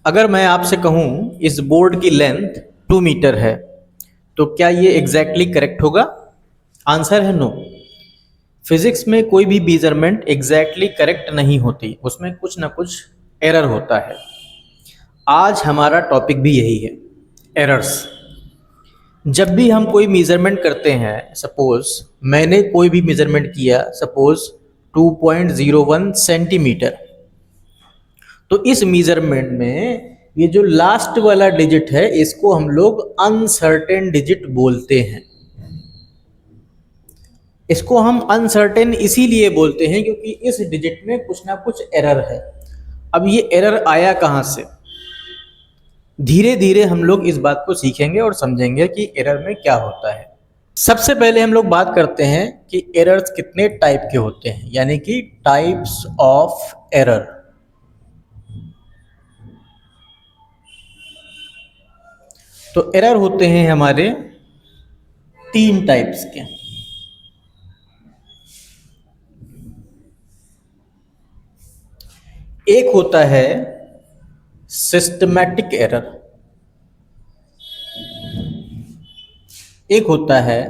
अगर मैं आपसे कहूं इस बोर्ड की लेंथ 2 मीटर है तो क्या ये एग्जैक्टली करेक्ट होगा? आंसर है नो। फिजिक्स में कोई भी मेजरमेंट एग्जैक्टली करेक्ट नहीं होती, उसमें कुछ ना कुछ एरर होता है। आज हमारा टॉपिक भी यही है, एरर्स। जब भी हम कोई मेजरमेंट करते हैं, सपोज मैंने कोई भी मेजरमेंट किया, सपोज 2.01 सेंटीमीटर, तो इस मेजरमेंट में ये जो लास्ट वाला डिजिट है इसको हम लोग अनसर्टेन डिजिट बोलते हैं। इसको हम अनसर्टेन इसीलिए बोलते हैं क्योंकि इस डिजिट में कुछ ना कुछ एरर है। अब ये एरर आया कहाँ से? धीरे धीरे हम लोग इस बात को सीखेंगे और समझेंगे कि एरर में क्या होता है। सबसे पहले हम लोग बात करते हैं कि एरर्स कितने टाइप के होते हैं, यानी कि टाइप्स ऑफ एरर। तो एरर होते हैं हमारे 3 टाइप्स के। एक होता है सिस्टमैटिक एरर, एक होता है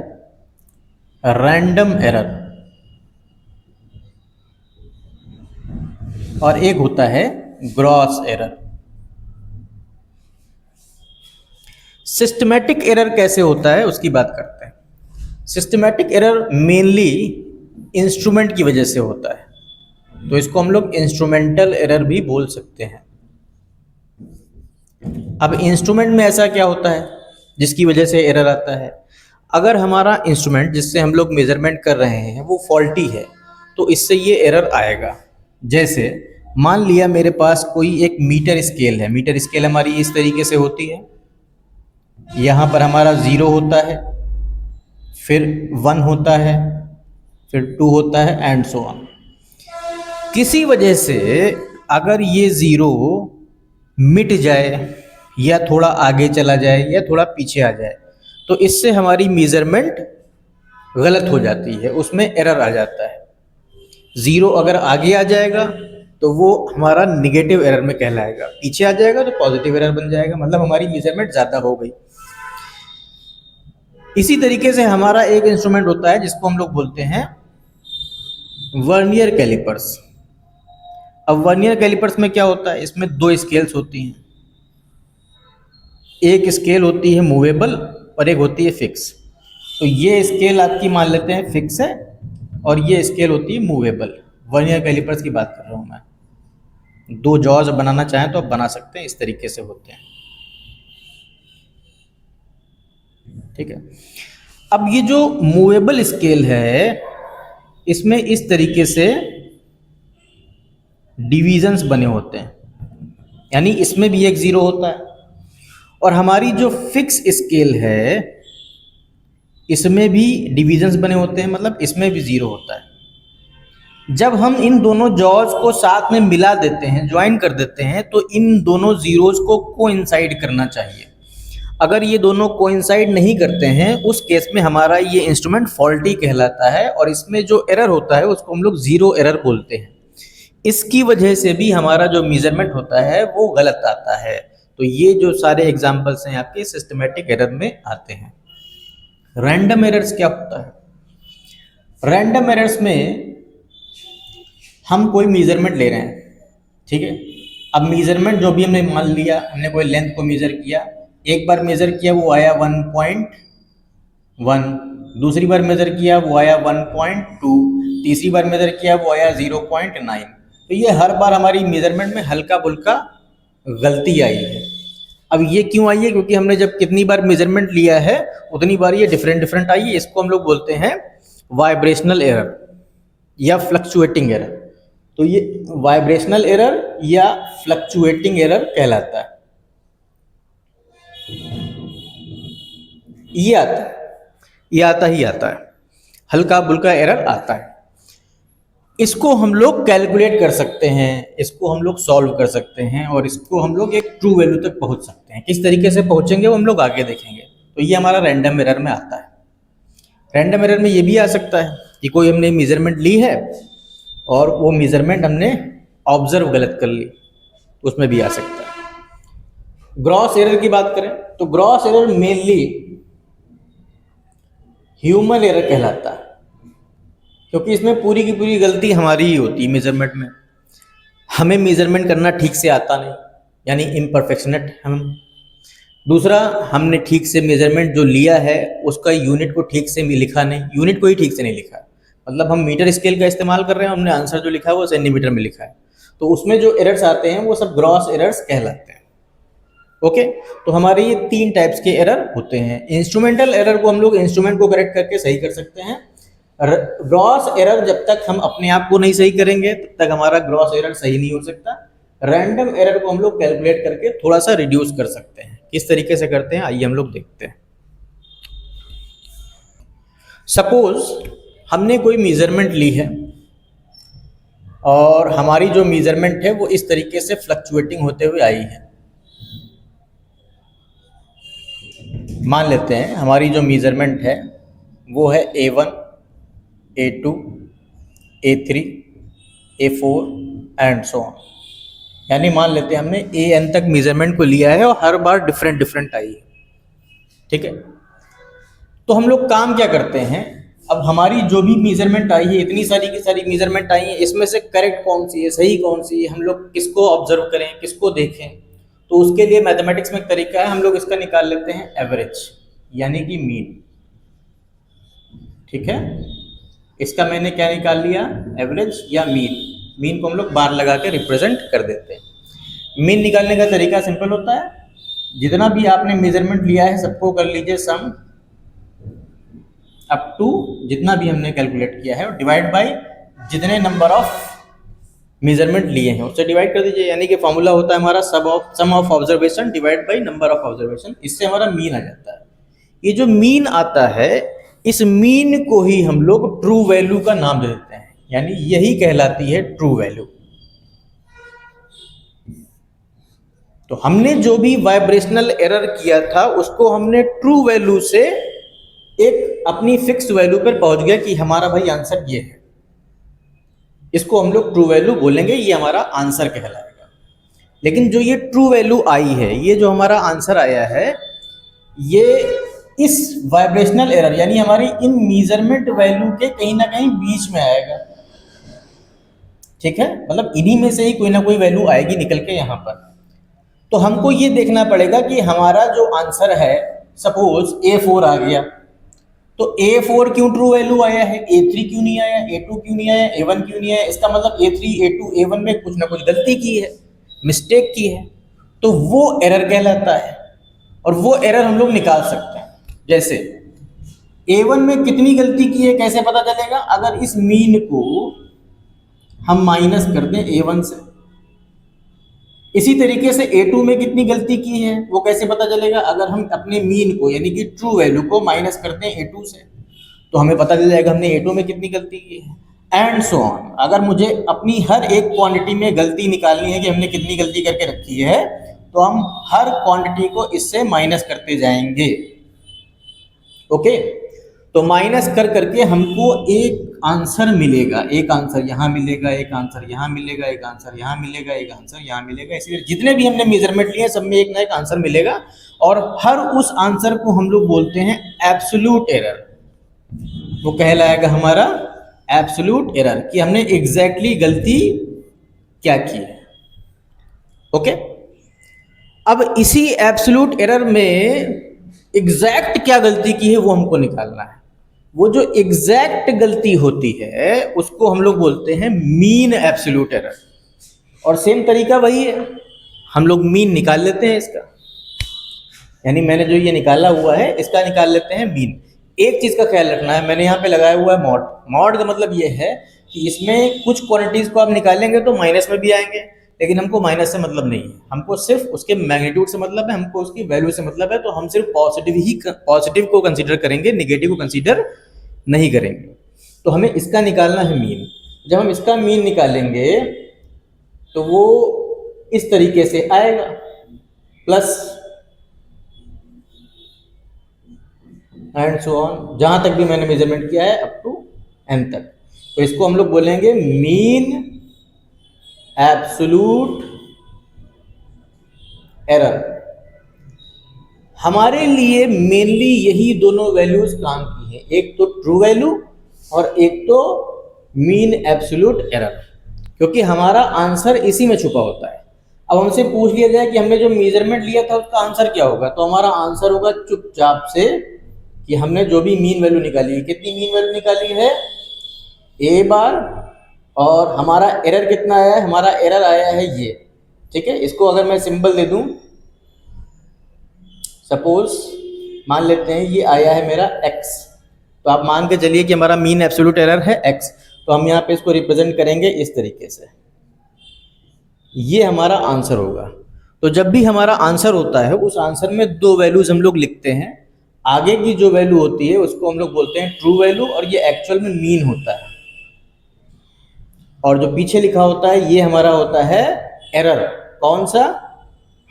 रैंडम एरर, और एक होता है ग्रॉस एरर। सिस्टमैटिक एरर कैसे होता है उसकी बात करते हैं। सिस्टमैटिक एरर मेनली इंस्ट्रूमेंट की वजह से होता है, तो इसको हम लोग इंस्ट्रूमेंटल एरर भी बोल सकते हैं। अब इंस्ट्रूमेंट में ऐसा क्या होता है जिसकी वजह से एरर आता है? अगर हमारा इंस्ट्रूमेंट जिससे हम लोग मेजरमेंट कर रहे हैं वो फॉल्टी है तो इससे ये एरर आएगा। जैसे मान लिया मेरे पास कोई एक मीटर स्केल है, मीटर स्केल हमारी इस तरीके से होती है, यहाँ पर हमारा 0 होता है, फिर 1 होता है, फिर 2 होता है एंड सो ऑन। किसी वजह से अगर ये 0 मिट जाए या थोड़ा आगे चला जाए या थोड़ा पीछे आ जाए तो इससे हमारी मेजरमेंट गलत हो जाती है, उसमें एरर आ जाता है। 0 अगर आगे आ जाएगा तो वो हमारा निगेटिव एरर में कहलाएगा, पीछे आ जाएगा तो पॉजिटिव एरर बन जाएगा, मतलब हमारी मेजरमेंट ज़्यादा हो गई। इसी तरीके से हमारा एक इंस्ट्रूमेंट होता है जिसको हम लोग बोलते हैं वर्नियर कैलिपर्स। अब वर्नियर कैलिपर्स में क्या होता है? इसमें 2 स्केल्स होती हैं, एक स्केल होती है मूवेबल और एक होती है फिक्स। तो ये स्केल आपकी मान लेते हैं फिक्स है और ये स्केल होती है मूवेबल। वर्नियर कैलिपर्स की बात कर रहा हूँ मैं। 2 जॉज बनाना चाहें तो आप बना सकते हैं, इस तरीके से होते हैं, ठीक है। अब ये जो मूवेबल स्केल है इसमें इस तरीके से डिविजन्स बने होते हैं, यानी इसमें भी एक 0 होता है, और हमारी जो फिक्स स्केल है इसमें भी डिविजन्स बने होते हैं, मतलब इसमें भी 0 होता है। जब हम इन दोनों जॉज को साथ में मिला देते हैं, ज्वाइन कर देते हैं, तो इन दोनों जीरोज को कोइंसाइड करना चाहिए। अगर ये दोनों कोइंसाइड नहीं करते हैं उस केस में हमारा ये इंस्ट्रूमेंट फॉल्टी कहलाता है और इसमें जो एरर होता है उसको हम लोग 0 एरर बोलते हैं। इसकी वजह से भी हमारा जो मेजरमेंट होता है वो गलत आता है। तो ये जो सारे एग्जांपल्स हैं आपके सिस्टमैटिक एरर में आते हैं। रैंडम एरर्स क्या होता है? रैंडम एरर्स में हम कोई मेजरमेंट ले रहे हैं, ठीक है। अब मेजरमेंट जो भी हमने मान लिया, हमने कोई लेंथ को मेजर किया, एक बार मेजर किया वो आया 1.1, दूसरी बार मेजर किया वो आया 1.2, तीसरी बार मेजर किया वो आया 0.9। तो ये हर बार हमारी मेजरमेंट में हल्का फुल्का गलती आई है। अब ये क्यों आई है? क्योंकि हमने जब कितनी बार मेजरमेंट लिया है उतनी बार ये डिफरेंट डिफरेंट आई है। इसको हम लोग बोलते हैं वाइब्रेशनल एरर या फ्लक्चुएटिंग एरर। तो ये वाइब्रेशनल एरर या फ्लक्चुएटिंग एरर कहलाता है। ये आता है, ये आता ही आता है, हल्का फुल्का एरर आता है। इसको हम लोग कैलकुलेट कर सकते हैं, इसको हम लोग सॉल्व कर सकते हैं और इसको हम लोग एक ट्रू वैल्यू तक पहुंच सकते हैं। किस तरीके से पहुंचेंगे वो हम लोग आगे देखेंगे। तो ये हमारा रैंडम एरर में आता है। रैंडम एरर में ये भी आ सकता है कि कोई हमने मेजरमेंट ली है और वो मेजरमेंट हमने ऑब्जर्व गलत कर ली, उसमें भी आ सकता है। ग्रॉस एरर की बात करें तो gross error mainly human error कहलाता है, क्योंकि इसमें पूरी की पूरी गलती हमारी ही होती है मेजरमेंट में। हमें मेजरमेंट करना ठीक से आता नहीं, यानी इम्परफेक्शनेट हम। दूसरा, हमने ठीक से मेजरमेंट जो लिया है उसका यूनिट को ठीक से लिखा नहीं, यूनिट को ही ठीक से नहीं लिखा। मतलब हम मीटर स्केल का इस्तेमाल कर रहे हैं, हमने आंसर जो लिखा है वो सेंटीमीटर में लिखा है, तो उसमें जो एरर्स आते हैं वो सब ग्रॉस एरर्स कहलाते हैं। ओके, तो हमारे ये 3 टाइप्स के एरर होते हैं। इंस्ट्रूमेंटल एरर को हम लोग इंस्ट्रूमेंट को करेक्ट करके सही कर सकते हैं। ग्रॉस एरर जब तक हम अपने आप को नहीं सही करेंगे तब तक हमारा ग्रॉस एरर सही नहीं हो सकता। रैंडम एरर को हम लोग कैलकुलेट करके थोड़ा सा रिड्यूस कर सकते हैं। किस तरीके से करते हैं आइए हम लोग देखते हैं। सपोज हमने कोई मेजरमेंट ली है और हमारी जो मेजरमेंट है वो इस तरीके से फ्लक्चुएटिंग होते हुए आई है। मान लेते हैं हमारी जो मेजरमेंट है वो है A1, A2, A3, A4 and so on. यानी मान लेते हैं हमने AN तक मेजरमेंट को लिया है और हर बार डिफरेंट डिफरेंट आई है। ठीक है, तो हम लोग काम क्या करते हैं, अब हमारी जो भी मेजरमेंट आई है, इतनी सारी की सारी मेजरमेंट आई है, इसमें से करेक्ट कौन सी है, सही कौन सी है, हम लोग किसको ऑब्जर्व करें, किसको देखें। तो उसके लिए मैथमेटिक्स में एक तरीका है, हम लोग इसका निकाल लेते हैं एवरेज, यानी कि मीन। ठीक है, इसका मैंने क्या निकाल लिया, एवरेज या मीन। मीन को हम लोग बार लगा के रिप्रेजेंट कर देते हैं। मीन निकालने का तरीका सिंपल होता है, जितना भी आपने मेजरमेंट लिया है सबको कर लीजिए सम अप टू जितना भी हमने कैलकुलेट किया है और डिवाइड बाय जितने नंबर ऑफ मेजरमेंट लिए हैं उससे डिवाइड कर दीजिए। यानी कि फॉर्मूला होता है हमारा sum of observation divide by number of observation, इससे हमारा मीन आ जाता है। ये जो मीन आता है इस मीन को ही हम लोग ट्रू वैल्यू का नाम दे देते हैं, यानी यही कहलाती है ट्रू वैल्यू। तो हमने जो भी वाइब्रेशनल एरर किया था उसको हमने ट्रू वैल्यू से एक अपनी फिक्स वैल्यू पर पहुंच गया कि हमारा भाई आंसर ये है, इसको हम लोग ट्रू वैल्यू बोलेंगे, ये हमारा आंसर कहलाएगा। लेकिन जो ये ट्रू वैल्यू आई है, ये जो हमारा आंसर आया है, ये इस वाइब्रेशनल एरर यानी हमारी इन मेजरमेंट वैल्यू के कहीं ना कहीं बीच में आएगा। ठीक है, मतलब इन्हीं में से ही कोई ना कोई वैल्यू आएगी निकल के यहाँ पर। तो हमको ये देखना पड़ेगा कि हमारा जो आंसर है, सपोज A4 आ गया, तो A4 क्यों ट्रू वैल्यू आया है, A3 क्यों नहीं आया, A2 क्यों नहीं आया, A1 क्यों नहीं आया। इसका मतलब A3, A2, A1 में कुछ ना कुछ गलती की है, मिस्टेक की है, तो वो एरर कहलाता है। और वो एरर हम लोग निकाल सकते हैं। जैसे A1 में कितनी गलती की है कैसे पता चलेगा, अगर इस मीन को हम माइनस कर दें A1 से। इसी तरीके से A2 में कितनी गलती की है वो कैसे पता चलेगा, अगर हम अपने मीन को यानी कि ट्रू वैल्यू को माइनस करते हैं A2 से, तो हमें पता चल जाएगा हमने A2 में कितनी गलती की है एंड सो ऑन। अगर मुझे अपनी हर एक क्वांटिटी में गलती निकालनी है कि हमने कितनी गलती करके रखी है, तो हम हर क्वांटिटी को इससे माइनस करते जाएंगे। ओके, तो माइनस कर करके हमको एक आंसर मिलेगा, एक आंसर यहाँ मिलेगा, एक आंसर यहाँ मिलेगा, एक आंसर यहाँ मिलेगा, एक आंसर यहाँ मिलेगा। इसलिए जितने भी हमने मेजरमेंट लिए सब में एक ना एक आंसर मिलेगा, और हर उस आंसर को हम लोग बोलते हैं एब्सोल्यूट एरर। वो कहलाएगा हमारा एब्सोल्यूट एरर कि हमने एग्जैक्टली गलती क्या की है। ओके, अब इसी एब्सोल्यूट एरर में एग्जैक्ट क्या गलती की है वो हमको निकालना है। वो जो एग्जैक्ट गलती होती है उसको हम लोग बोलते हैं मीन एब्सोल्यूट एरर। और सेम तरीका वही है, हम लोग मीन निकाल लेते हैं इसका, यानी मैंने जो ये निकाला हुआ है इसका निकाल लेते हैं मीन। एक चीज का ख्याल रखना है, मैंने यहाँ पे लगाया हुआ है मॉड। मॉड का मतलब ये है कि इसमें कुछ क्वांटिटीज को आप निकालेंगे तो माइनस में भी आएंगे, लेकिन हमको माइनस से मतलब नहीं है, हमको सिर्फ उसके मैग्नीट्यूड से मतलब है, हमको उसकी वैल्यू से मतलब है। तो हम सिर्फ पॉजिटिव को कंसीडर करेंगे, निगेटिव को कंसीडर नहीं करेंगे। तो हमें इसका निकालना है मीन। जब हम इसका मीन निकालेंगे तो वो इस तरीके से आएगा, प्लस एंड सो ऑन, जहां तक भी मैंने मेजरमेंट किया है अप टू n तक। तो इसको हम लोग बोलेंगे मीन एब्सोल्यूट एरर। हमारे लिए मेनली यही दोनों वैल्यूज काम की हैं, एक तो ट्रू वैल्यू और एक तो मीन एब्सोल्यूट एरर, क्योंकि हमारा आंसर इसी में छुपा होता है। अब हमसे पूछ लिया जाए कि हमने जो मेजरमेंट लिया था उसका आंसर क्या होगा, तो हमारा आंसर होगा चुपचाप से कि हमने जो भी मीन वैल्यू निकाली है, कितनी मीन वैल्यू निकाली है ए बार, और हमारा एरर कितना आया है, हमारा एरर आया है ये। ठीक है, इसको अगर मैं सिंबल दे दूं, सपोज मान लेते हैं ये आया है मेरा x, तो आप मान के चलिए कि हमारा मीन एब्सोल्यूट एरर है x, तो हम यहाँ पे इसको रिप्रेजेंट करेंगे इस तरीके से, ये हमारा आंसर होगा। तो जब भी हमारा आंसर होता है उस आंसर में दो वैल्यूज हम लोग लिखते हैं, आगे की जो वैल्यू होती है उसको हम लोग बोलते हैं ट्रू वैल्यू, और ये एक्चुअल में मीन होता है, और जो पीछे लिखा होता है ये हमारा होता है एरर। कौन सा,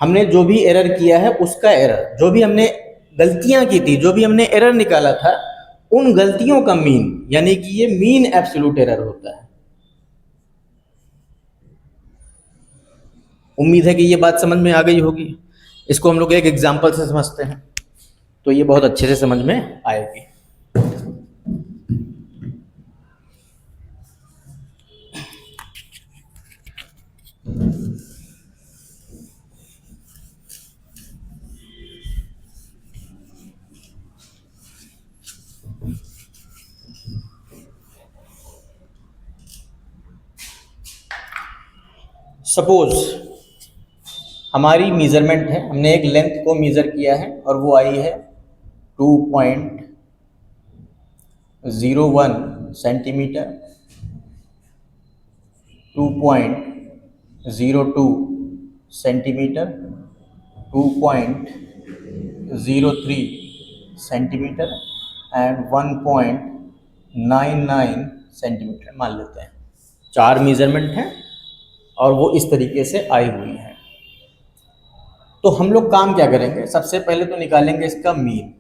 हमने जो भी एरर किया है उसका एरर, जो भी हमने गलतियां की थी, जो भी हमने एरर निकाला था उन गलतियों का मीन, यानी कि ये मीन एब्सोल्यूट एरर होता है। उम्मीद है कि ये बात समझ में आ गई होगी। इसको हम लोग एक एग्जांपल से समझते हैं तो ये बहुत अच्छे से समझ में आएगी। सपोज हमारी मेजरमेंट है, हमने एक लेंथ को मेजर किया है और वो आई है 2.01 centimetre, 2.02 centimetre, 2.03 centimetre and 1.99 centimetre मान लेते हैं। चार मेजरमेंट हैं और वो इस तरीके से आई हुई हैं। तो हम लोग काम क्या करेंगे, सबसे पहले तो निकालेंगे इसका मीन।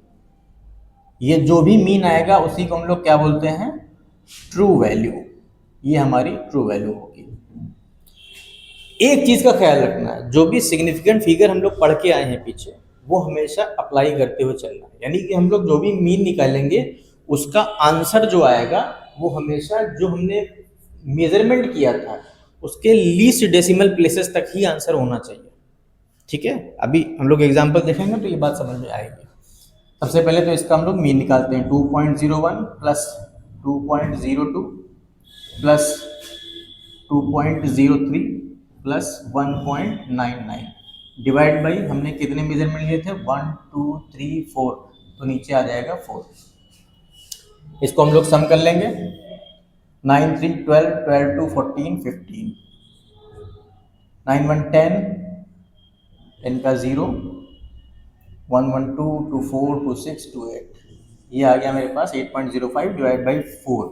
ये जो भी मीन आएगा उसी को हम लोग क्या बोलते हैं, ट्रू वैल्यू। ये हमारी ट्रू वैल्यू होगी। एक चीज का ख्याल रखना है, जो भी सिग्निफिकेंट फिगर हम लोग पढ़ के आए हैं पीछे, वो हमेशा अप्लाई करते हुए चलना है। यानी कि हम लोग जो भी मीन निकालेंगे उसका आंसर जो आएगा वो हमेशा जो हमने मेजरमेंट किया था उसके लीस्ट डेसिमल प्लेसेस तक ही आंसर होना चाहिए। ठीक है, अभी हम लोग एग्जांपल देखेंगे तो ये बात समझ में आएगी। सबसे पहले तो इसका हम लोग मीन निकालते हैं, 2.01 plus 2.02 plus 2.03 plus 1.99 divide by हमने कितने मेजरमेंट लिए थे, 1 2 3 4, तो नीचे आ जाएगा 4। इसको हम लोग सम कर लेंगे, 9 3 12 12 2 14 15, 9 1 10, 10 का 0, 1 1 2 2 4 2 6 2 8, ये आ गया मेरे पास 8.05 डिवाइड बाई 4।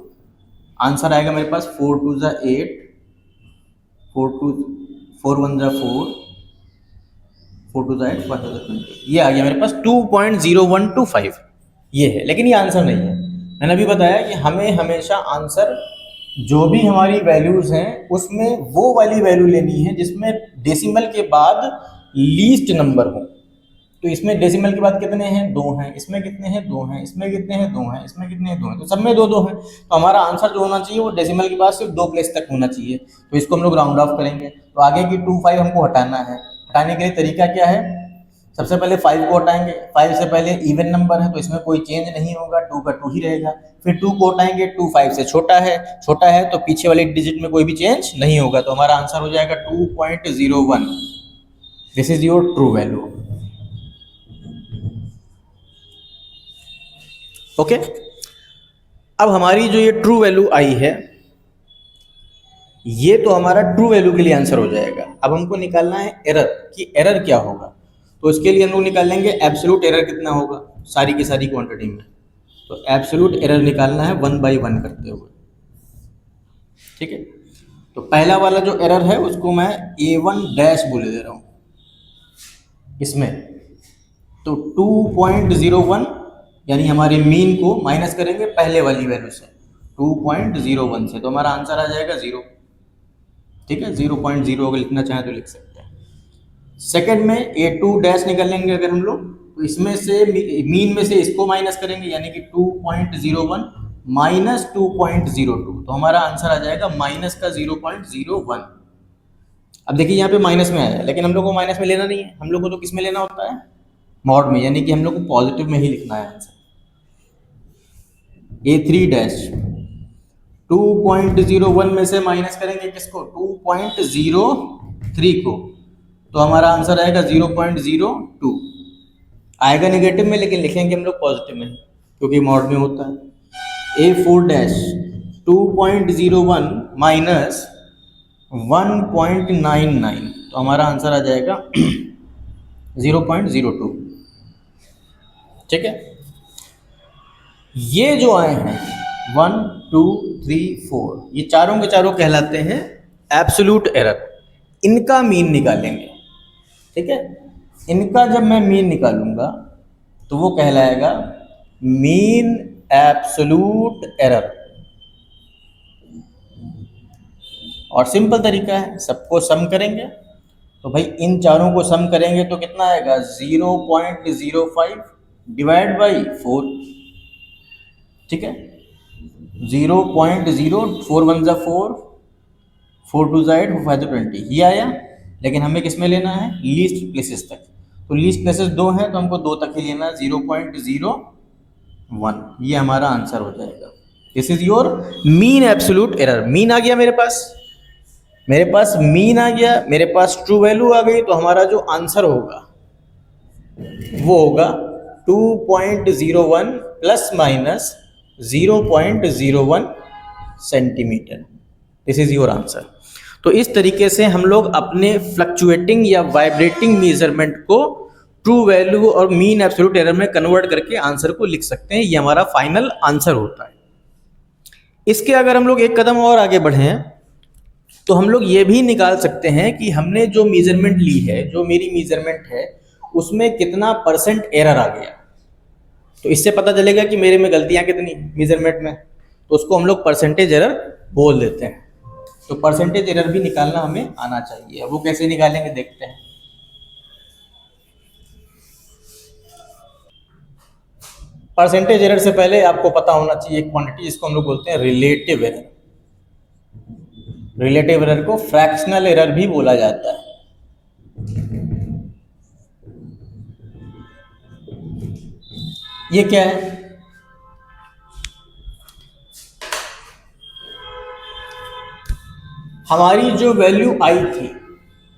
आंसर आएगा मेरे पास 4 2 ज़ा 8, 4 1 ज़ा 4, 4 2 ज़ा 8, 1 2 ज़ा 20, ये आ गया मेरे पास 2.0125। ये है, लेकिन ये आंसर नहीं है। मैंने अभी बताया कि हमें हमेशा आंसर जो भी हमारी वैल्यूज हैं उसमें वो वाली वैल्यू लेनी है जिसमें डेसिमल के बाद लीस्ट नंबर हो। तो इसमें डेसिमल के बाद कितने हैं, 2 हैं, इसमें कितने हैं, 2 हैं, इसमें कितने हैं, 2 हैं, इसमें कितने हैं, 2 हैं, तो सब में 2 2 हैं। तो हमारा आंसर जो होना चाहिए वो डेसिमल के बाद सिर्फ 2 प्लेस तक होना चाहिए। तो इसको हम लोग राउंड ऑफ करेंगे। तो आगे की 2 5 हमको हटाना है। हटाने के लिए तरीका क्या है, सबसे पहले 5 को हटाएंगे। 5 से पहले इवन नंबर है तो इसमें कोई चेंज नहीं होगा, 2 का 2 ही रहेगा। फिर 2 को हटाएंगे, 2 5 से छोटा है तो पीछे वाले डिजिट में कोई भी चेंज नहीं होगा, तो हमारा आंसर हो जाएगा 2.01। This is your true value. Okay, अब हमारी जो ये ट्रू वैल्यू आई है ये तो हमारा ट्रू वैल्यू के लिए आंसर हो जाएगा। अब हमको निकालना है एरर, कि एरर क्या होगा। तो इसके लिए हम लोग निकालेंगे एब्सोल्यूट एरर कितना होगा सारी की सारी क्वांटिटी में। तो एब्सोल्यूट एरर निकालना है 1 by 1 करते हुए। ठीक है, तो पहला वाला जो एरर है उसको मैं A1 डैश बोले दे रहा हूँ इसमें। तो 2.01 यानी हमारे मीन को माइनस करेंगे पहले वाली वैल्यू से 2.01 से, तो हमारा आंसर आ जाएगा 0। ठीक है, 0.0 अगर लिखना चाहें तो लिख सकते हैं। सेकंड में ए टू डैश निकालेंगे अगर हम लोग, तो इसमें से मीन में से इसको माइनस करेंगे, यानी कि 2.01 माइनस 2.02, तो हमारा आंसर आ जाएगा माइनस का 0.01। अब देखिए यहाँ पे माइनस में आया, लेकिन हम लोग को माइनस में लेना नहीं है, हम लोग को तो किस में लेना होता है, मॉड में, यानी कि हम लोग को पॉजिटिव में ही लिखना है आंसर। A3 डैश 2.01 में से माइनस करेंगे किसको, 2.03 को, तो हमारा आंसर आएगा 0.02। आएगा नेगेटिव में, लेकिन लिखेंगे हम लोग पॉजिटिव में क्योंकि मॉड में होता है। A4 डैश 2.01 माइनस 1.99, तो हमारा आंसर आ जाएगा 0.02। ठीक है, ये जो आए हैं 1 2 3 4, ये चारों के चारों कहलाते हैं एब्सोल्यूट एरर। इनका मीन निकालेंगे। ठीक है, इनका जब मैं मीन निकालूंगा तो वो कहलाएगा मीन एब्सोल्यूट एरर। और सिंपल तरीका है, सबको सम करेंगे, तो भाई इन चारों को सम करेंगे तो कितना आएगा, 0.05 डिवाइड बाई 4। ठीक है, 0.04 1 जा 4, 4 2 जा 8, 4 5 20, ये आया। लेकिन हमें किस में लेना है, लीस्ट प्लेसेस तक, तो लीस्ट प्लेसेस 2 हैं तो हमको 2 तक ही लेना है, 0.01, ये हमारा आंसर हो जाएगा। This is your mean absolute error. Mean आ गया मेरे पास मीन आ गया, मेरे पास ट्रू वैल्यू आ गई, तो हमारा जो आंसर होगा वो होगा 2.01 plus minus 0.01 centimetre. This is your answer. तो इस तरीके से हम लोग अपने फ्लक्चुएटिंग या वाइब्रेटिंग मेजरमेंट को ट्रू वैल्यू और मीन एब्सोल्यूट एरर में कन्वर्ट करके आंसर को लिख सकते हैं। ये हमारा फाइनल आंसर होता है। इसके अगर हम लोग एक कदम और आगे बढ़े तो हम लोग ये भी निकाल सकते हैं कि हमने जो मेजरमेंट ली है, जो मेरी मेजरमेंट है, उसमें कितना परसेंट एरर आ गया। तो इससे पता चलेगा कि मेरे में गलतियां कितनी मेजरमेंट में, तो उसको हम लोग परसेंटेज एरर बोल देते हैं। तो परसेंटेज एरर भी निकालना हमें आना चाहिए। वो कैसे निकालेंगे देखते हैं। परसेंटेज एरर से पहले आपको पता होना चाहिए एक क्वांटिटी, जिसको हम लोग बोलते हैं रिलेटिव एरर। रिलेटिव एरर को फ्रैक्शनल एरर भी बोला जाता है। ये क्या है, हमारी जो वैल्यू आई थी,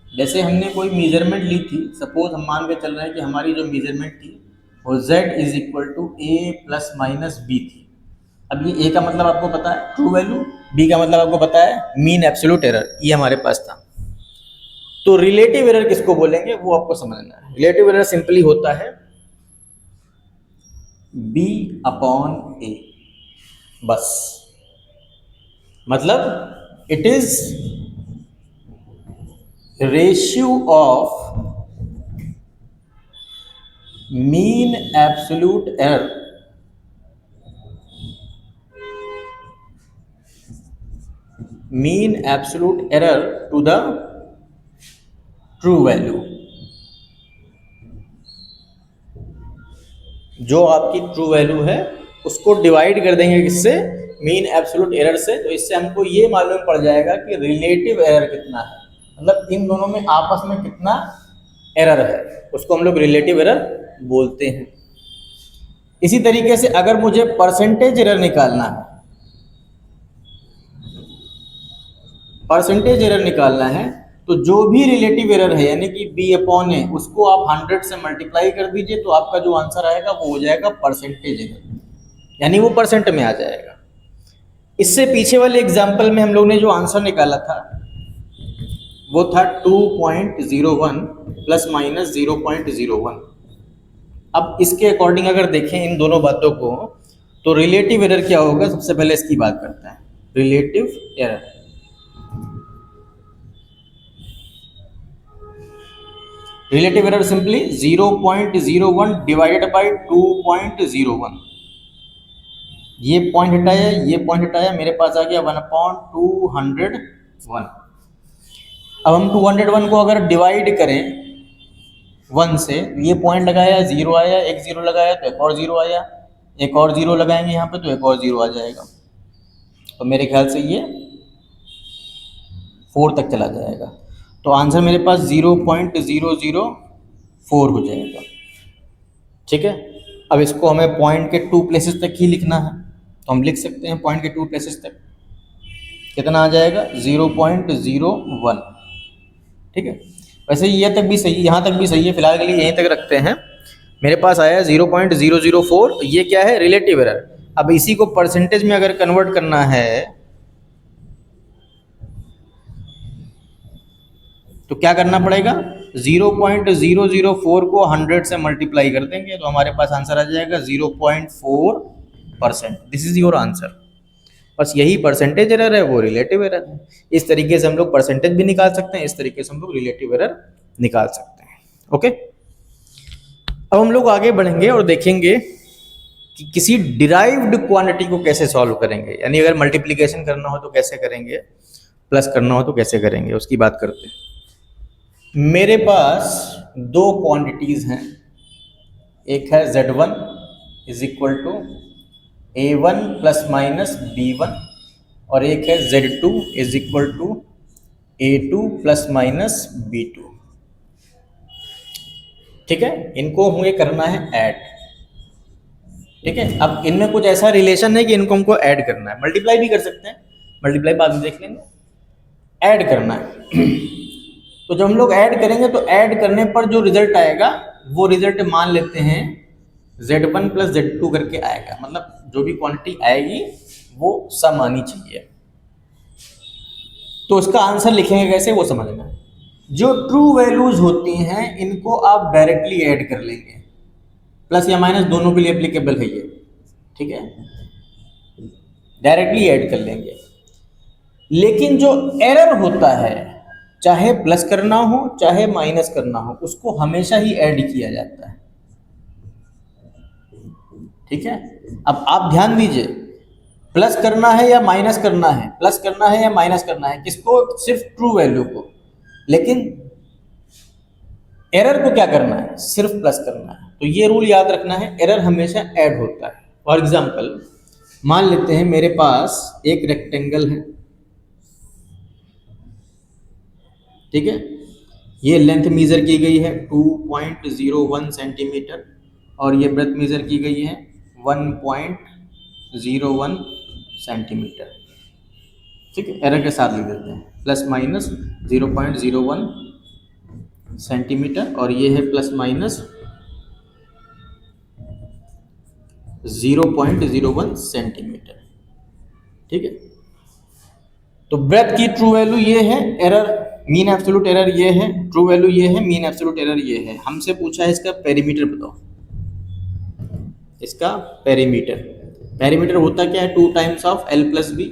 जैसे हमने कोई मेजरमेंट ली थी, सपोज हम मान के चल रहे हैं कि हमारी जो मेजरमेंट थी वो z is equal to a plus minus B थी। अब ये a का मतलब आपको पता है ट्रू वैल्यू, b का मतलब आपको पता है मीन एब्सोल्यूट एरर, ये हमारे पास था। तो रिलेटिव एरर किसको बोलेंगे वो आपको समझना है। रिलेटिव एरर सिंपली होता है b अपॉन a, बस। मतलब it is ratio of mean absolute error to the true value. जो आपकी ट्रू वैल्यू है उसको डिवाइड कर देंगे किससे, मीन एब्सोल्यूट एरर से। तो इससे हमको ये मालूम पड़ जाएगा कि रिलेटिव एरर कितना है, मतलब इन दोनों में आपस में कितना एरर है, उसको हम लोग रिलेटिव एरर बोलते हैं। इसी तरीके से अगर मुझे परसेंटेज एरर निकालना है, तो जो भी रिलेटिव एरर है यानी कि b अपॉन ए, उसको आप 100 से मल्टीप्लाई कर दीजिए, तो आपका जो आंसर आएगा वो हो जाएगा परसेंटेज एरर, यानी वो परसेंट में आ जाएगा। इससे पीछे वाले एग्जाम्पल में हम लोग ने जो आंसर निकाला था वो था 2.01 प्लस माइनस 0.01। अब इसके अकॉर्डिंग अगर देखें इन दोनों बातों को, तो रिलेटिव एरर क्या होगा, सबसे पहले इसकी बात करते हैं। Relative error, relative error simply 0.01 divided by 2.01। ये पॉइंट हटाया, ये पॉइंट हटाया, मेरे पास आ गया 1/201। अब हम 201 को अगर डिवाइड करें 1 से ये पॉइंट लगाया, 0 आया, एक 0 लगाया तो एक और 0 आया, एक और 0 लगाएंगे यहाँ पे तो एक और 0 आ जाएगा। तो मेरे ख्याल से ये 4 तक चला जाएगा। तो आंसर मेरे पास 0.004 हो जाएगा। ठीक है, अब इसको हमें पॉइंट के 2 प्लेसेस तक ही लिखना है, तो हम लिख सकते हैं पॉइंट के 2 प्लेसेस तक कितना आ जाएगा, 0.01। ठीक है, वैसे ये तक भी सही, यहाँ तक भी सही है, फिलहाल के लिए यहीं तक रखते हैं। मेरे पास आया 0.004, ये क्या है, रिलेटिव एरर। अब इसी को परसेंटेज में अगर कन्वर्ट करना है तो क्या करना पड़ेगा, 0.004 को 100 से मल्टीप्लाई कर देंगे तो हमारे पास आंसर आ जाएगा 0.4%। This is your answer. बस यही परसेंटेज एरर है, वो रिलेटिव एरर है। इस तरीके से हम लोग परसेंटेज भी निकाल सकते हैं, इस तरीके से हम लोग रिलेटिव एरर निकाल सकते हैं। ओके, अब हम लोग आगे बढ़ेंगे और देखेंगे कि किसी डिराइव्ड क्वांटिटी को कैसे सॉल्व करेंगे, यानी अगर मल्टीप्लिकेशन करना हो तो कैसे करेंगे, प्लस करना हो तो कैसे करेंगे, उसकी बात करते हैं। मेरे पास दो क्वांटिटीज हैं, एक है Z1 is equal to A1 plus minus B1 और एक है Z2 is equal to A2 plus minus B2। ठीक है, इनको हमें करना है ऐड। ठीक है, अब इनमें कुछ ऐसा रिलेशन है कि इनको हमको ऐड करना है, मल्टीप्लाई भी कर सकते हैं, मल्टीप्लाई बाद में देख लेंगे, ऐड करना है। तो जब हम लोग ऐड करेंगे तो ऐड करने पर जो रिजल्ट आएगा वो रिजल्ट मान लेते हैं Z1 प्लस Z2 करके आएगा, मतलब जो भी क्वांटिटी आएगी वो सम आनी चाहिए। तो इसका आंसर लिखेंगे कैसे वो समझना है। जो ट्रू वैल्यूज होती हैं इनको आप डायरेक्टली ऐड कर लेंगे, प्लस या माइनस दोनों के लिए एप्लीकेबल है ये। ठीक है, डायरेक्टली ऐड कर लेंगे। लेकिन जो एरर होता है, चाहे प्लस करना हो चाहे माइनस करना हो, उसको हमेशा ही ऐड किया जाता है। ठीक है, अब आप ध्यान दीजिए, प्लस करना है या माइनस करना है, प्लस करना है या माइनस करना है, किसको, सिर्फ ट्रू वैल्यू को। लेकिन एरर को क्या करना है, सिर्फ प्लस करना है। तो ये रूल याद रखना है, एरर हमेशा ऐड होता है। फॉर एग्जाम्पल मान लेते हैं मेरे पास एक रेक्टेंगल है, ठीक है, ये लेंथ मेजर की गई है 2.01 सेंटीमीटर और ये ब्रेथ मेजर की गई है 1.01 सेंटीमीटर। ठीक है, एरर के साथ लिख देते हैं, प्लस माइनस 0.01 सेंटीमीटर और ये है प्लस माइनस 0.01 सेंटीमीटर। ठीक है, तो ब्रेथ की ट्रू वैल्यू ये है, एरर मीन एब्सोल्यूट एरर ये है, ट्रू वैल्यू ये है, मीन एब्सोल्यूट एरर ये है। हमसे पूछा है इसका पेरीमीटर बताओ, इसका पेरीमीटर। पेरीमीटर होता क्या है, 2 times of L plus B,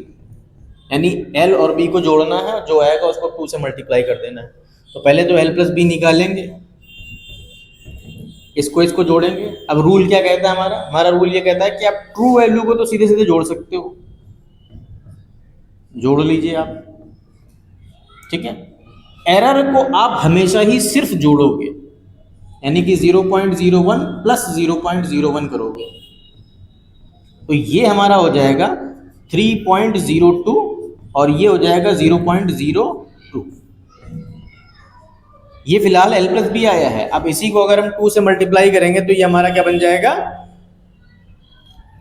यानी L और B को जोड़ना है, जो आएगा उसको 2 से मल्टीप्लाई कर देना है। तो पहले तो L प्लस बी निकालेंगे, इसको जोड़ेंगे। अब रूल क्या कहता है हमारा रूल ये कहता है कि आप ट्रू वैल्यू को तो सीधे सीधे जोड़ सकते हो, जोड़ लीजिए आप। ठीक है, एरर को आप हमेशा ही सिर्फ जोड़ोगे, यानी कि 0.01 प्लस 0.01 करोगे, तो ये हमारा हो जाएगा 3.02 और ये हो जाएगा 0.02। ये फिलहाल L प्लस बी आया है। अब इसी को अगर हम 2 से मल्टीप्लाई करेंगे तो ये हमारा क्या बन जाएगा,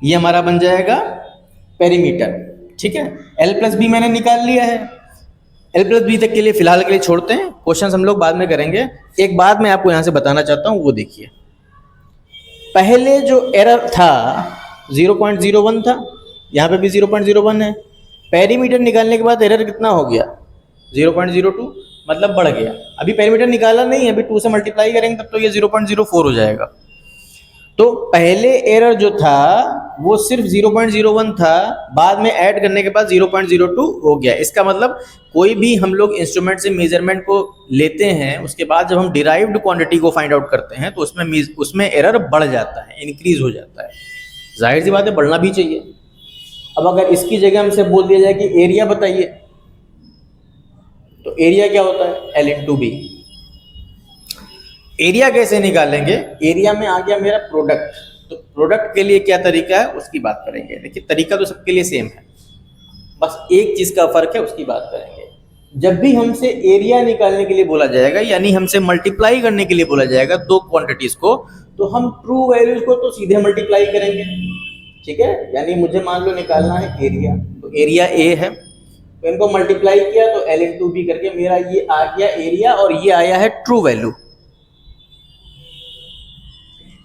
ये हमारा बन जाएगा पेरीमीटर। ठीक है, L प्लस बी मैंने निकाल लिया है, L प्लस बी तक के लिए फिलहाल के लिए छोड़ते हैं, क्वेश्चन हम लोग बाद में करेंगे। एक बात मैं आपको यहां से बताना चाहता हूं, वो देखिए, पहले जो एरर था 0.01 था, यहाँ पे भी 0.01 है, पेरीमीटर निकालने के बाद एरर कितना हो गया 0.02, मतलब बढ़ गया। अभी पेरीमीटर निकाला नहीं है, अभी 2 से मल्टीप्लाई करेंगे तब तो ये 0.04 हो जाएगा। तो पहले एरर जो था वो सिर्फ 0.01 था, बाद में ऐड करने के बाद 0.02 हो गया। इसका मतलब कोई भी हम लोग इंस्ट्रूमेंट से मेजरमेंट को लेते हैं, उसके बाद जब हम डिराइव्ड क्वांटिटी को फाइंड आउट करते हैं तो उसमें एरर बढ़ जाता है, इंक्रीज हो जाता है। जाहिर सी बात है, बढ़ना भी चाहिए। अब अगर इसकी जगह हमसे बोल दिया जाए कि एरिया बताइए, तो एरिया क्या होता है, L इंटू बी। एरिया कैसे निकालेंगे? एरिया में आ गया मेरा प्रोडक्ट, तो प्रोडक्ट के लिए क्या तरीका है उसकी बात करेंगे। देखिए तरीका तो सबके लिए सेम है, बस एक चीज का फर्क है उसकी बात करेंगे। जब भी हमसे एरिया निकालने के लिए बोला जाएगा, यानी हमसे मल्टीप्लाई करने के लिए बोला जाएगा दो क्वांटिटीज को, तो हम ट्रू वैल्यूज को तो सीधे मल्टीप्लाई करेंगे, ठीक है। यानी मुझे मान लो निकालना है एरिया, तो एरिया ए है, तो इनको मल्टीप्लाई किया तो एल इंटू बी करके मेरा ये आ गया एरिया, और ये आया है ट्रू वैल्यू।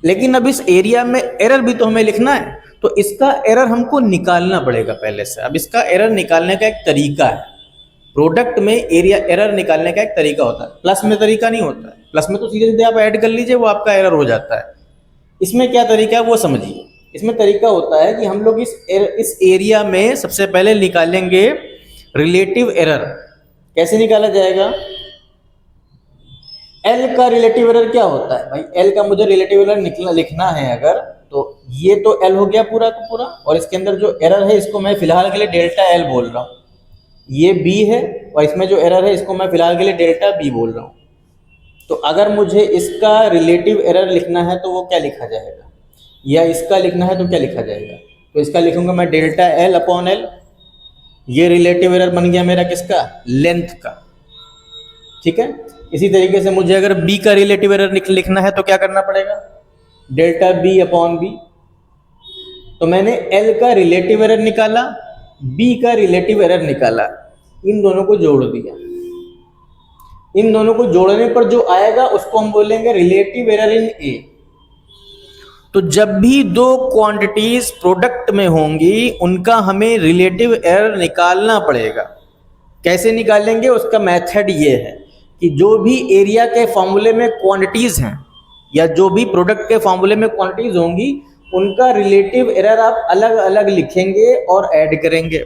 लेकिन अब इस एरिया में एरर भी तो हमें लिखना है, तो इसका एरर हमको निकालना पड़ेगा पहले से। अब इसका एरर निकालने का एक तरीका है, प्रोडक्ट में एरिया एरर निकालने का एक तरीका होता है, प्लस में तरीका नहीं होता है। प्लस में तो सीधे सीधे आप ऐड कर लीजिए, वो आपका एरर हो जाता है। इसमें क्या तरीका है वो समझिए। इसमें तरीका होता है कि हम लोग इस एरिया में सबसे पहले निकालेंगे रिलेटिव एरर। कैसे निकाला जाएगा? एल का रिलेटिव एरर क्या होता है भाई? एल का मुझे रिलेटिव एरर लिखना है अगर, तो ये तो एल हो गया पूरा का पूरा, और इसके अंदर जो एरर है इसको मैं फिलहाल के लिए डेल्टा एल बोल रहा हूँ। ये बी है, और इसमें जो एरर है इसको मैं फिलहाल के लिए डेल्टा बी बोल रहा हूँ। तो अगर मुझे इसका रिलेटिव एरर लिखना है तो वो क्या लिखा जाएगा, या इसका लिखना है तो क्या लिखा जाएगा? तो इसका लिखूंगा मैं डेल्टा एल अपॉन एल। ये रिलेटिव एरर बन गया मेरा किसका? लेंथ का, ठीक है। इसी तरीके से मुझे अगर बी का रिलेटिव एरर लिखना है तो क्या करना पड़ेगा? Delta B upon B. तो मैंने एल का रिलेटिव एरर निकाला, बी का रिलेटिव एरर निकाला, इन दोनों को जोड़ दिया। इन दोनों को जोड़ने पर जो आएगा उसको हम बोलेंगे रिलेटिव एरर इन ए। तो जब भी दो क्वांटिटीज प्रोडक्ट में होंगी उनका हमें रिलेटिव एरर निकालना पड़ेगा। कैसे निकालेंगे? उसका मेथड ये है कि जो भी एरिया के फॉर्मूले में क्वांटिटीज हैं, या जो भी प्रोडक्ट के फॉर्मूले में क्वांटिटीज होंगी, उनका रिलेटिव एरर आप अलग अलग लिखेंगे और ऐड करेंगे।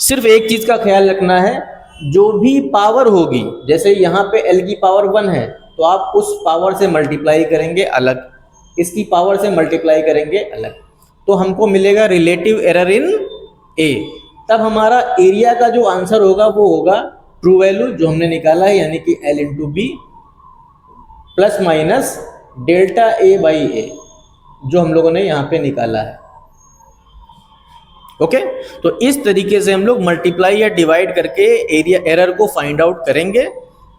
सिर्फ एक चीज का ख्याल रखना है, जो भी पावर होगी, जैसे यहाँ पे एल की पावर 1 है तो आप उस पावर से मल्टीप्लाई करेंगे अलग, इसकी पावर से मल्टीप्लाई करेंगे अलग, तो हमको मिलेगा रिलेटिव एरर इन ए। तब हमारा एरिया का जो आंसर होगा वो होगा ट्रू वैल्यू जो हमने निकाला है, यानी कि L into B plus minus delta A by A, जो हम लोगों ने यहाँ पे निकाला है। ओके, तो इस तरीके से हम लोग मल्टीप्लाई या डिवाइड करके एरिया एरर को फाइंड आउट करेंगे।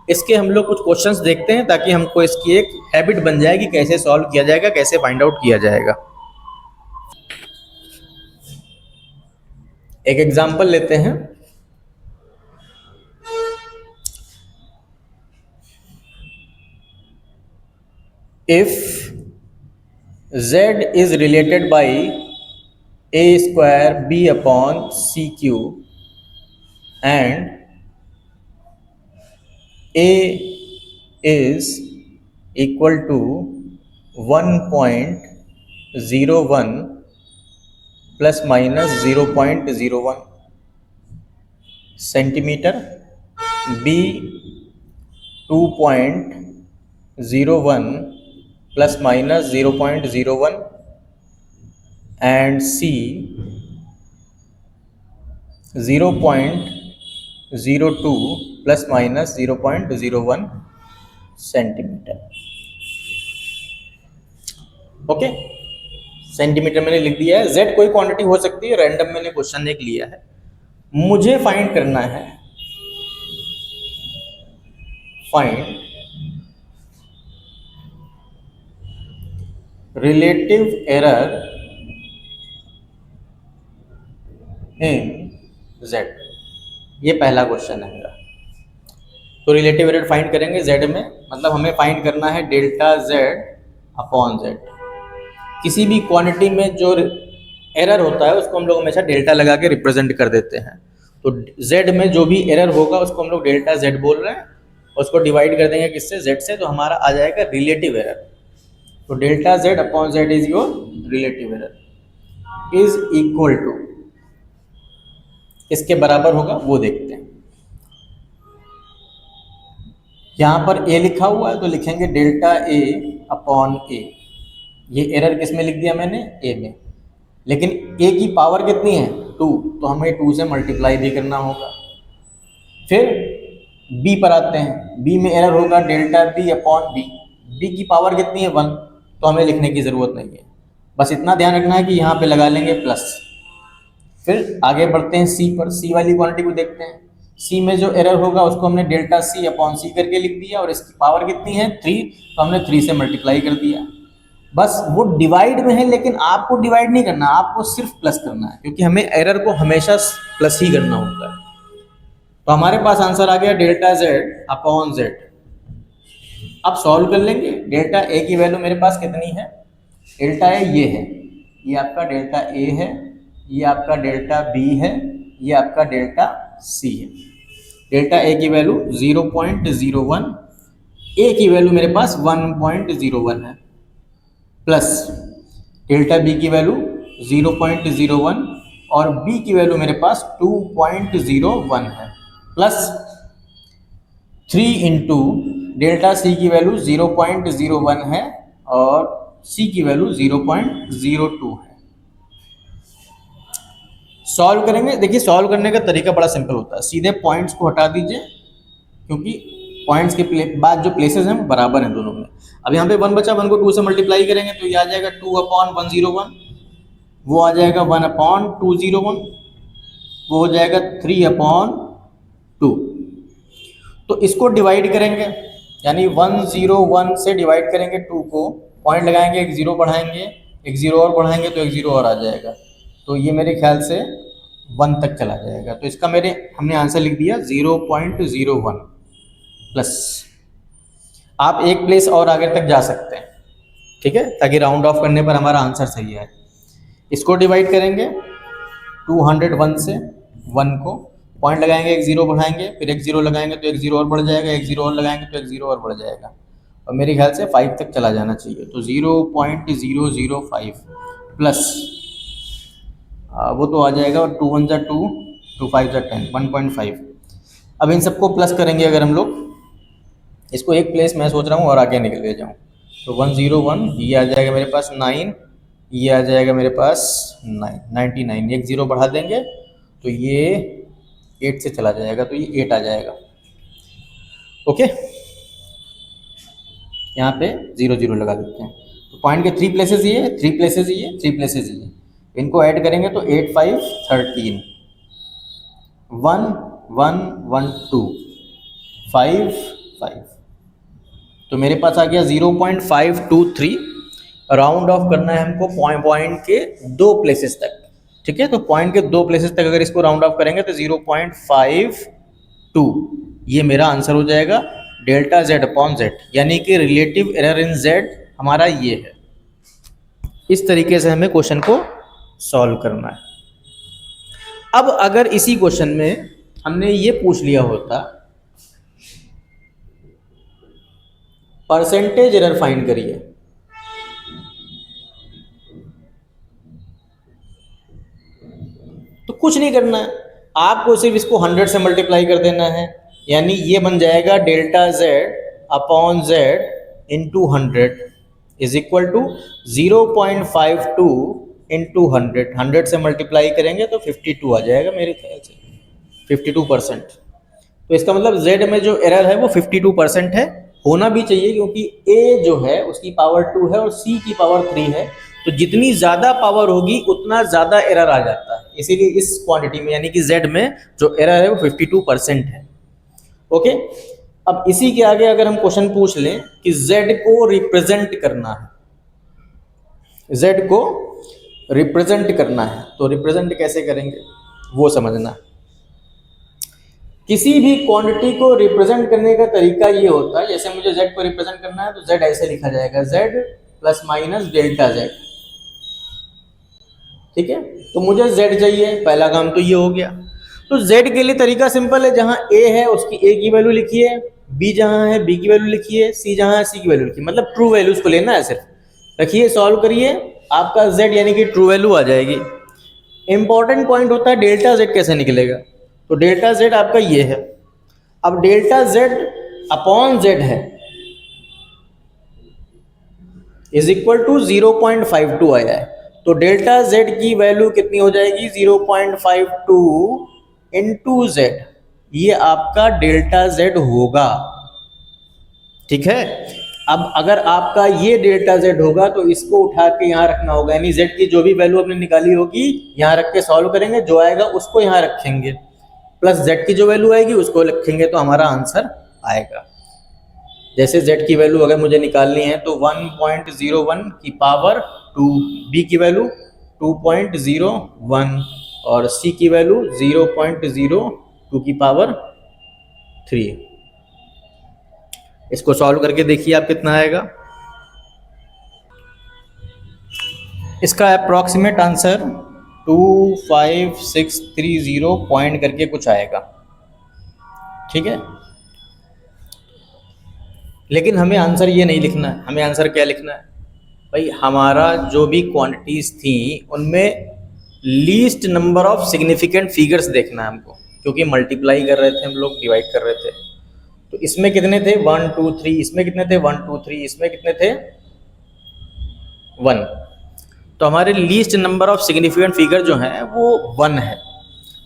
इसके हम लोग कुछ क्वेश्चंस देखते हैं ताकि हमको इसकी एक हैबिट बन जाए कि कैसे सॉल्व किया जाएगा, कैसे फाइंड आउट किया जाएगा। एक एग्जांपल लेते हैं। If z is related by a square b upon c cube and a is equal to 1.01 plus minus 0.01 centimetre, b 2.01 plus minus 0.01 and c 0.02 plus minus 0.01 centimetre. Okay, centimetre मैंने लिख दिया है। z कोई quantity हो सकती है, random मैंने question एक लिया है। मुझे फाइंड करना है, find relative error in z। ये पहला क्वेश्चन है मेरा। तो रिलेटिव एरर फाइंड करेंगे z में, मतलब हमें फाइंड करना है डेल्टा z अपॉन z। किसी भी क्वांटिटी में जो एरर होता है उसको हम लोग हमेशा डेल्टा लगा के रिप्रेजेंट कर देते हैं। तो z में जो भी एरर होगा उसको हम लोग डेल्टा z बोल रहे हैं, उसको डिवाइड कर देंगे किससे? z से, तो हमारा आ जाएगा रिलेटिव एरर। तो delta z upon z is your relative error, is equal to, इसके बराबर होगा वो देखते हैं। यहाँ पर a लिखा हुआ है तो लिखेंगे डेल्टा a अपॉन a। ये एरर किस में लिख दिया मैंने? a में। लेकिन a की पावर कितनी है? 2, तो हमें 2 से मल्टीप्लाई भी करना होगा। फिर b पर आते हैं, b में एरर होगा delta b upon b। b की पावर कितनी है 1, तो हमें लिखने की ज़रूरत नहीं है, बस इतना ध्यान रखना है कि यहाँ पे लगा लेंगे प्लस। फिर आगे बढ़ते हैं सी पर, सी वाली क्वांटिटी को देखते हैं। सी में जो एरर होगा उसको हमने डेल्टा सी अपॉन सी करके लिख दिया, और इसकी पावर कितनी है 3, तो हमने 3 से मल्टीप्लाई कर दिया। बस वो डिवाइड में है, लेकिन आपको डिवाइड नहीं करना, आपको सिर्फ प्लस करना है, क्योंकि हमें एरर को हमेशा प्लस ही करना होता है। तो हमारे पास आंसर आ गया डेल्टा जेड अपॉन जेड। अब सॉल्व कर लेंगे। डेल्टा ए की वैल्यू मेरे पास कितनी है, डेल्टा ए ये है, ये आपका डेल्टा ए है, ये आपका डेल्टा बी है, ये आपका डेल्टा सी है। डेल्टा ए की वैल्यू 0.01, ए की वैल्यू मेरे पास 1.01 है, प्लस डेल्टा बी की वैल्यू 0.01 और बी की वैल्यू मेरे पास 2.01 है, प्लस 3 इंटू डेल्टा सी की वैल्यू 0.01 है और सी की वैल्यू 0.02 है। सॉल्व करेंगे। देखिए सॉल्व करने का तरीका बड़ा सिंपल होता है, सीधे पॉइंट्स को हटा दीजिए, क्योंकि पॉइंट्स के बाद जो प्लेसेस हैं वो बराबर हैं दोनों में। अब यहाँ पे 1 बचा, 1 को 2 से मल्टीप्लाई करेंगे तो ये आ जाएगा 2/101, वो आ जाएगा 1/201, वो हो जाएगा 3/2। तो इसको डिवाइड करेंगे, यानी 101 से डिवाइड करेंगे 2 को, पॉइंट लगाएंगे, एक 0 बढ़ाएंगे, एक 0 और बढ़ाएंगे तो एक 0 और आ जाएगा, तो ये मेरे ख्याल से 1 तक चला जाएगा। तो इसका हमने आंसर लिख दिया 0.01 प्लस। आप एक प्लेस और आगे तक जा सकते हैं, ठीक है, ताकि राउंड ऑफ करने पर हमारा आंसर सही है। इसको डिवाइड करेंगे 201 से 1 को, पॉइंट लगाएंगे, एक 0 बढ़ाएंगे, फिर एक 0 लगाएंगे तो एक 0 और बढ़ जाएगा, एक 0 और लगाएंगे तो एक 0 और बढ़ जाएगा, और मेरे ख्याल से 5 तक चला जाना चाहिए। तो 0.005 प्लस वो तो आ जाएगा 2 1 जा 2, 2 5 जा 10, 1.5। अब इन सबको प्लस करेंगे अगर हम लोग, इसको एक प्लेस मैं सोच रहा हूँ और आगे निकल ले जाऊँ, तो 101, ये आ जाएगा मेरे पास 9, ये आ जाएगा मेरे पास 99, एक 0 बढ़ा देंगे तो ये 8 से चला जाएगा, तो ये 8 आ जाएगा। ओके, यहाँ पे 0 0 लगा देते हैं। तो पॉइंट के 3 प्लेसेस ये, 3 प्लेसेस ये, 3 प्लेसेस ये, इनको ऐड करेंगे तो 8 5 13, 1 1 1 2 5 5, तो मेरे पास आ गया 0.523। राउंड ऑफ करना है हमको पॉइंट के 2 प्लेसेस तक, ठीक है। तो पॉइंट के 2 प्लेसेस तक अगर इसको राउंड ऑफ करेंगे तो 0.52, ये मेरा आंसर हो जाएगा डेल्टा जेड अपॉन जेड, यानी कि रिलेटिव एरर इन जेड हमारा ये है। इस तरीके से हमें क्वेश्चन को सॉल्व करना है। अब अगर इसी क्वेश्चन में हमने ये पूछ लिया होता परसेंटेज एरर फाइंड करिए, तो कुछ नहीं करना है, आपको सिर्फ इसको 100 से मल्टीप्लाई कर देना है, यानी ये बन जाएगा delta Z upon Z into 100 is equal to 0.52 into 100। 100 से मल्टीप्लाई करेंगे तो 52 आ जाएगा मेरे ख्याल से, 52%। तो इसका मतलब जेड में जो एरर है वो 52% है, होना भी चाहिए, क्योंकि ए जो है उसकी पावर 2 है और सी की पावर 3 है, तो जितनी ज़्यादा पावर होगी उतना ज़्यादा एरर आ जाता है। इसीलिए इस क्वांटिटी में यानी कि जेड में जो एरर है वो 52% है। ओके, अब इसी के आगे अगर हम क्वेश्चन पूछ लें कि जेड को रिप्रेजेंट करना है, जेड को रिप्रेजेंट करना है, तो रिप्रेजेंट कैसे करेंगे वो समझना है। किसी भी क्वांटिटी को रिप्रेजेंट करने का तरीका ये होता है, जैसे मुझे z को रिप्रेजेंट करना है तो z ऐसे लिखा जाएगा, z plus minus delta z, ठीक है। तो मुझे z चाहिए, पहला काम तो ये हो गया। तो z के लिए तरीका सिंपल है, जहां a है उसकी a की वैल्यू लिखिए, b जहां है b की वैल्यू लिखिए, c जहां है c की वैल्यू लिखिए, मतलब ट्रू वैल्यूज को लेना है सिर्फ। रखिए, सॉल्व करिए, आपका z यानी कि ट्रू वैल्यू आ जाएगी। इंपॉर्टेंट पॉइंट होता है डेल्टा z कैसे निकलेगा, तो डेल्टा z आपका ये है। अब डेल्टा z अपॉन z है इज इक्वल टू 0.52 आया है, तो डेल्टा z की वैल्यू कितनी हो जाएगी 0.52 इंटू जेड, ये आपका डेल्टा z होगा, ठीक है। अब अगर आपका ये डेल्टा z होगा तो इसको उठा के यहाँ रखना होगा, यानी z की जो भी वैल्यू आपने निकाली होगी यहाँ रख के सॉल्व करेंगे, जो आएगा उसको यहाँ रखेंगे, प्लस z की जो वैल्यू आएगी उसको रखेंगे, तो हमारा आंसर आएगा। जैसे z की वैल्यू अगर मुझे निकालनी है तो 1.01 की पावर 2, b की वैल्यू 2.01 और c की वैल्यू 0.02 की पावर 3। इसको सॉल्व करके देखिए आप कितना आएगा। इसका अप्रॉक्सीमेट आंसर 25630 पॉइंट करके कुछ आएगा, ठीक है। लेकिन हमें आंसर ये नहीं लिखना है, हमें आंसर क्या लिखना है भाई, हमारा जो भी क्वांटिटीज थी उनमें least number of significant figures देखना है हमको, क्योंकि मल्टीप्लाई कर रहे थे हम लोग, डिवाइड कर रहे थे। तो इसमें कितने थे 1 2 3, इसमें कितने थे 1 2 3, इसमें कितने थे 1। तो हमारे least number of significant figure जो है वो 1 है,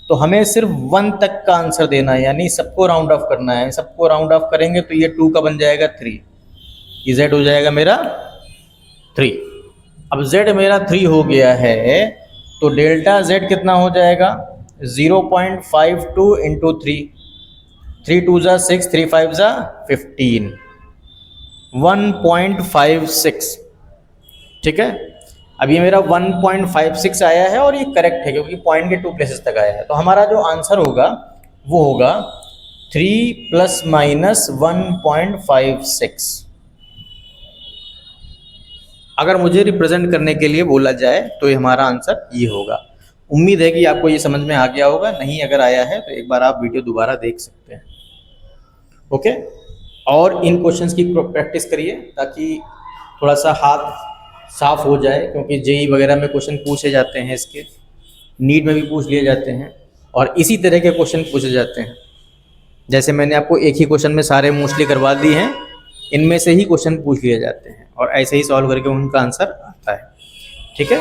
तो हमें सिर्फ 1 तक का आंसर देना है, यानी सबको राउंड ऑफ करना है। सबको राउंड ऑफ करेंगे तो ये 2 का बन जाएगा 3, ये z हो जाएगा मेरा 3। अब z मेरा 3 हो गया है तो डेल्टा z कितना हो जाएगा 0.52 इंटू 3, 3 2 जा 6, 3 5 जा 15, 1.56, ठीक है। अब ये मेरा 1.56 आया है और ये करेक्ट है क्योंकि पॉइंट के 2 प्लेसेस तक आया है। तो हमारा जो आंसर होगा वो होगा 3 ± 1.56। अगर मुझे रिप्रेजेंट करने के लिए बोला जाए तो ये हमारा आंसर ये होगा। उम्मीद है कि आपको ये समझ में आ गया होगा, नहीं अगर आया है तो एक बार आप वीडियो दोबारा देख सकते हैं, ओके। और इन क्वेश्चंस की प्रैक्टिस करिए ताकि थोड़ा सा हाथ साफ हो जाए, क्योंकि जेई वगैरह में क्वेश्चन पूछे जाते हैं, इसके नीट में भी पूछ लिए जाते हैं और इसी तरह के क्वेश्चन पूछे जाते हैं। जैसे मैंने आपको एक ही क्वेश्चन में सारे मोस्टली करवा दिए हैं, इनमें से ही क्वेश्चन पूछ लिए जाते हैं और ऐसे ही सॉल्व करके उनका आंसर आता है, ठीक है।